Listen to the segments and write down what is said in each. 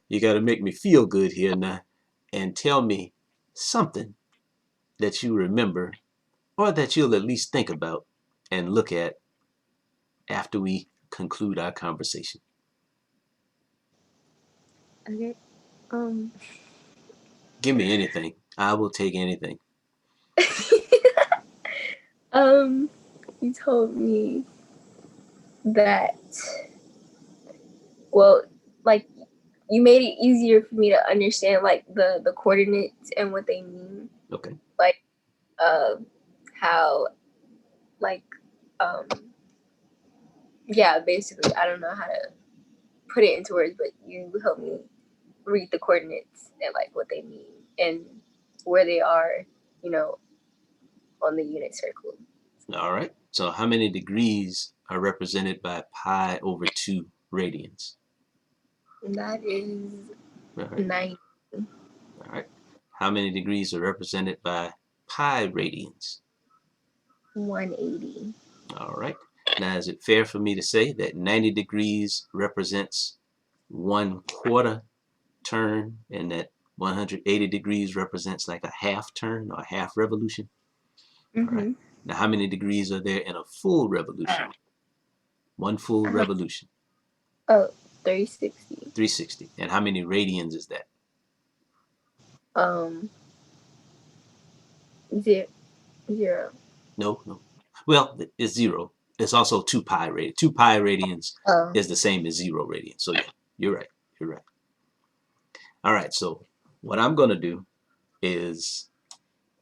You got to make me feel good here now and tell me something that you remember or that you'll at least think about and look at after we conclude our conversation. Okay. Um. Give me anything. I will take anything. um. You told me that. Well, like you made it easier for me to understand like the coordinates and what they mean. Okay. Like uh, how like um yeah, basically I don't know how to put it into words, but you helped me read the coordinates and like what they mean and where they are, you know, on the unit circle. All right. So how many degrees are represented by pi over 2 radians? And that is All right. 90. All right. How many degrees are represented by pi radians? 180. All right. Now, is it fair for me to say that 90 degrees represents 1/4 turn and that 180 degrees represents like a half turn or a half revolution? All right. Mm-hmm. Now, how many degrees are there in a full revolution? One full Uh-huh. revolution, Oh, 360. 360. And how many radians is that? Um, zero, zero. No, no. Well, it's 0. It's also 2 pi radians. 2 pi radians Oh, is the same as 0 radians. So, yeah, you're right. You're right. All right. So, what I'm going to do is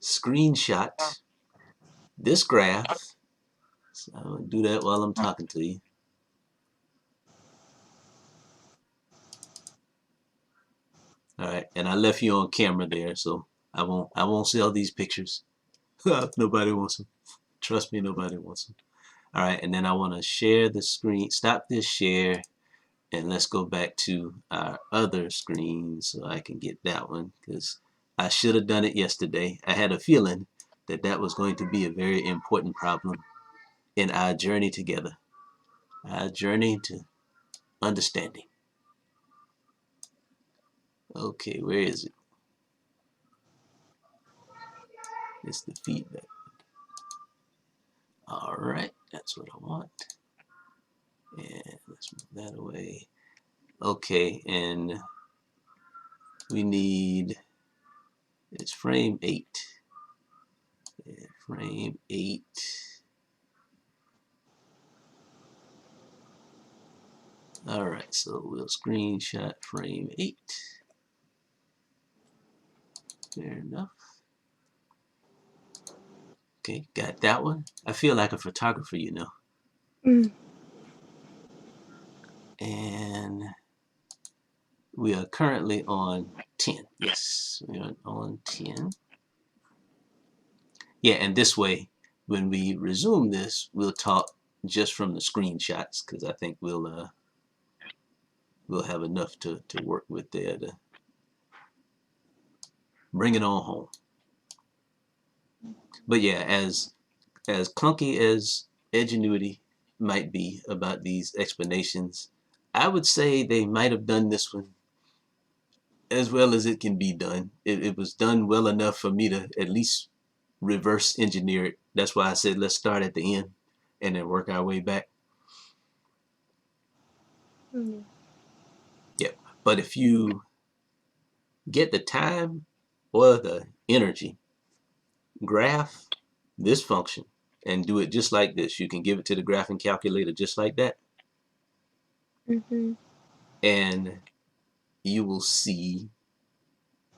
screenshot this graph. So I'm going to do that while I'm talking to you. All right. And I left you on camera there, so I won't sell these pictures. Nobody wants them. Trust me, nobody wants them. All right. And then I want to share the screen. Stop this share. And let's go back to our other screen so I can get that one because I should have done it yesterday. I had a feeling that that was going to be a very important problem in our journey together, our journey to understanding. Okay, where is it? It's the feedback. All right, that's what I want. And let's move that away. Okay, and we need, it's frame 8. Yeah, frame 8. All right, so we'll screenshot frame 8. Fair enough. Okay, got that one. I feel like a photographer, you know. mm. And we are currently on 10. Yes, we are on 10. Yeah, and this way, when we resume this, we'll talk just from the screenshots because I think we'll have enough to work with there to bring it on home. But yeah, as clunky as Edgenuity might be about these explanations, I would say they might have done this one as well as it can be done. It was done well enough for me to at least reverse engineer it. That's why I said let's start at the end and then work our way back. Mm. Yep. But if you get the time or the energy, graph this function and do it just like this. You can give it to the graphing calculator just like that. Mm-hmm. And you will see,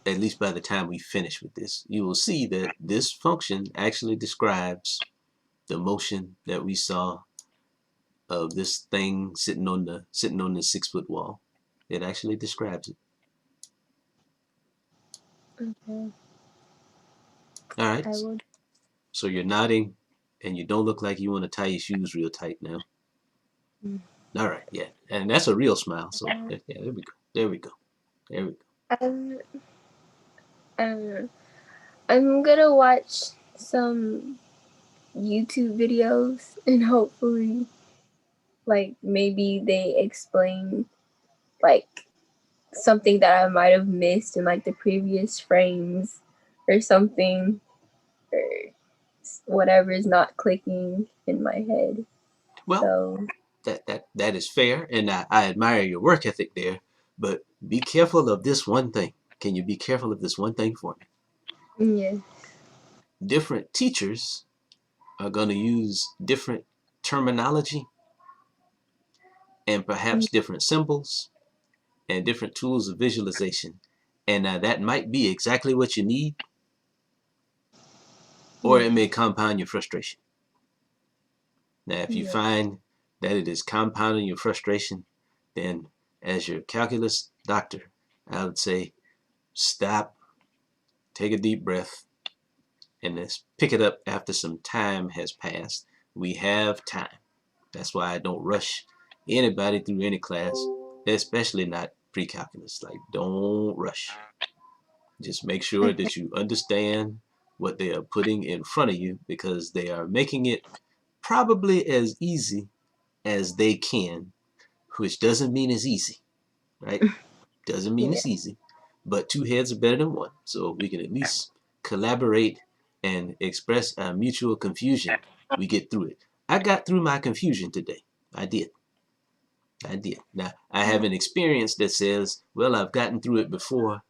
at least by the time we finish with this, you will see that this function actually describes the motion that we saw of this thing sitting on the 6-foot wall. It actually describes it. Okay. All I right. will. So you're nodding, and you don't look like you want to tie your shoes real tight now. Mm. All right. Yeah, and that's a real smile. So yeah, there we go. There we go. There we go. Um, um, I'm gonna watch some YouTube videos and hopefully, like maybe they explain like something that I might have missed in like the previous frames or something, or whatever is not clicking in my head. Well, So that is fair, and I admire your work ethic there. But be careful of this one thing. Can you be careful of this one thing for me? yeah, Different teachers are going to use different terminology and perhaps different symbols and different tools of visualization. And that might be exactly what you need, or yeah, it may compound your frustration. Now, if you yeah, find that it is compounding your frustration, then as your calculus doctor, I would say stop, take a deep breath, and let's pick it up after some time has passed. We have time. That's why I don't rush anybody through any class, especially not pre-calculus. Like, don't rush. Just make sure that you understand what they are putting in front of you, because they are making it probably as easy as they can, which doesn't mean it's easy, right? Doesn't mean yeah, it's easy, but two heads are better than one. So we can at least collaborate and express our mutual confusion. We get through it. I got through my confusion today. I did. I did. Now, I have an experience that says, well, I've gotten through it before.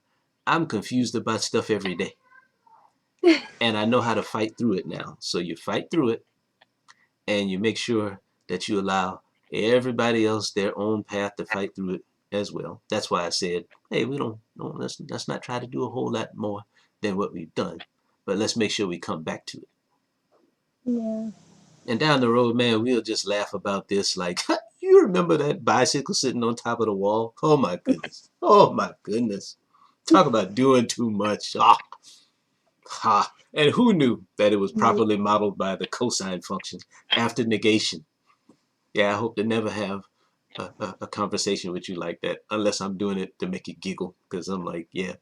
I'm confused about stuff every day. And I know how to fight through it now. So you fight through it, and you make sure that you allow everybody else their own path to fight through it as well. That's why I said, hey, we don't let's not try to do a whole lot more than what we've done, but let's make sure we come back to it. yeah. And down the road, man, we'll just laugh about this. Like, you remember that bicycle sitting on top of the wall? Oh my goodness. Oh my goodness. Talk about doing too much. Ah, ha. And who knew that it was Yeah. properly modeled by the cosine function after negation? Yeah, I hope to never have a conversation with you like that, unless I'm doing it to make you giggle. Because I'm like, yeah,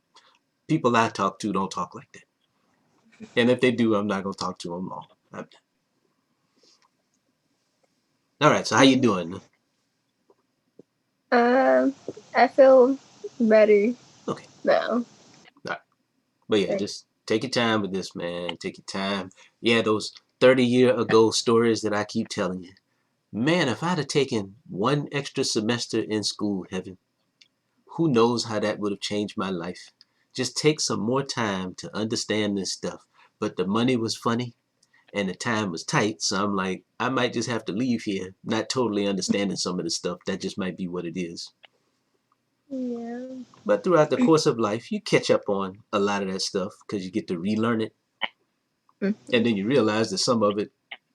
people I talk to don't talk like that. And if they do, I'm not gonna talk to them long. All right. So how you Yeah. doing? I feel better Okay. now. All right. But yeah, Like, just take your time with this, man. Take your time. Yeah, those 30-year ago stories that I keep telling you. Man, if I'd have taken one extra semester in school, heaven, who knows how that would have changed my life. Just take some more time to understand this stuff. But the money was funny and the time was tight, so I'm like, I might just have to leave here, not totally understanding some of the stuff. That just might be what it is. yeah. But throughout the course of life, you catch up on a lot of that stuff because you get to relearn it. Mm-hmm. And then you realize that some of it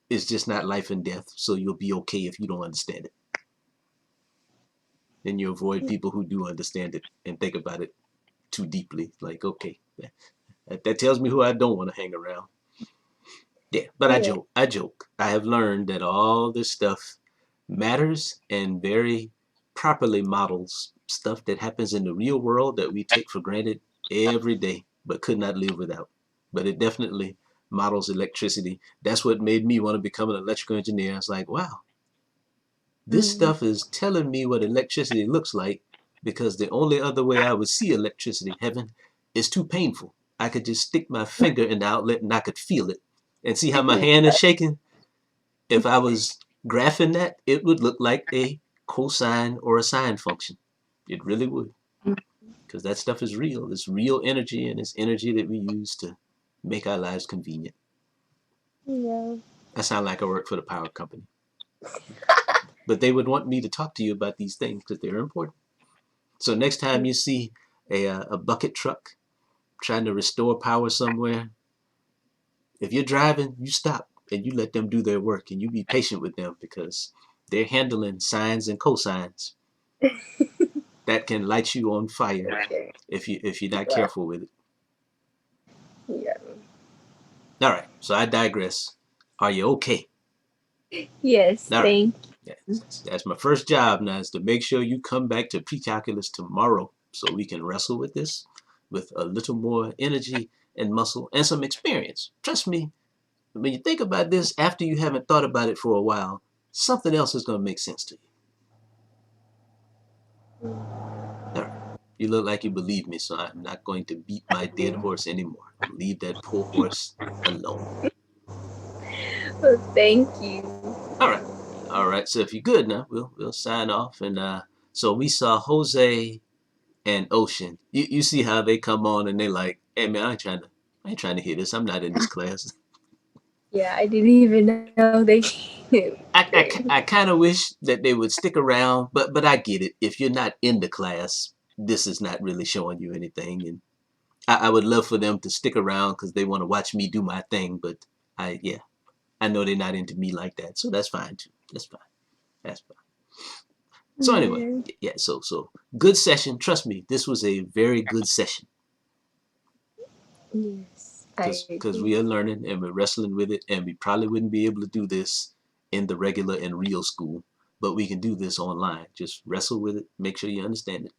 is just not life and death, so you'll be okay if you don't understand it. Then you avoid people who do understand it and think about it too deeply. Like, okay, that tells me who I don't want to hang around. Yeah, but I Yeah. joke. I joke. I have learned that all this stuff matters and very properly models stuff that happens in the real world that we take for granted every day, but could not live without. But it definitely models electricity. That's what made me want to become an electrical engineer. I was like, wow, this Mm. stuff is telling me what electricity looks like, because the only other way I would see electricity, heaven, is too painful. I could just stick my finger in the outlet and I could feel it. And see how my hand is shaking? If I was graphing that, it would look like a cosine or a sine function. It really would. Because that stuff is real. It's real energy, and it's energy that we use to make our lives convenient. Yeah. I sound like I work for the power company. But they would want me to talk to you about these things because they're important. So next time you see a bucket truck trying to restore power somewhere, if you're driving, you stop and you let them do their work, and you be patient with them, because they're handling sines and cosines that can light you on fire Okay. if you're not Well, careful with it. yeah. All right, so I digress. Are you okay? Yes. All right. Thank Yeah, that's my first job now, is to make sure you come back to pre-calculus tomorrow so we can wrestle with this with a little more energy and muscle and some experience. Trust me, when you think about this after you haven't thought about it for a while, something else is going to make sense to you. you. All right. You look like you believe me, so I'm not going to beat my dead horse anymore. Leave that poor horse alone. Well, thank you. All right. All right. So if you're good now, we'll sign off. And so we saw Jose and Ocean. You see how they come on and they like, hey man, I ain't trying to hear this. I'm not in this class. Yeah, I didn't even know they I kind of wish that they would stick around, but I get it. If you're not in the class, this is not really showing you anything, and I would love for them to stick around because they want to watch me do my thing. But yeah, I know they're not into me like that, so that's fine too. That's fine. That's fine. So anyway, Yeah. yeah. So good session. Trust me, this was a very good session Yes, I because agree. we are learning and we're wrestling with it, and we probably wouldn't be able to do this in the regular and real school, but we can do this online. Just wrestle with it. Make sure you understand it.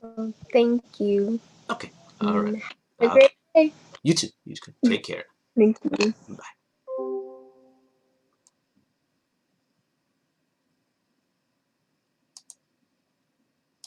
Well, thank you. Okay. All right. And have a Okay. great day. You too. You too. Take care. Thank you. Bye.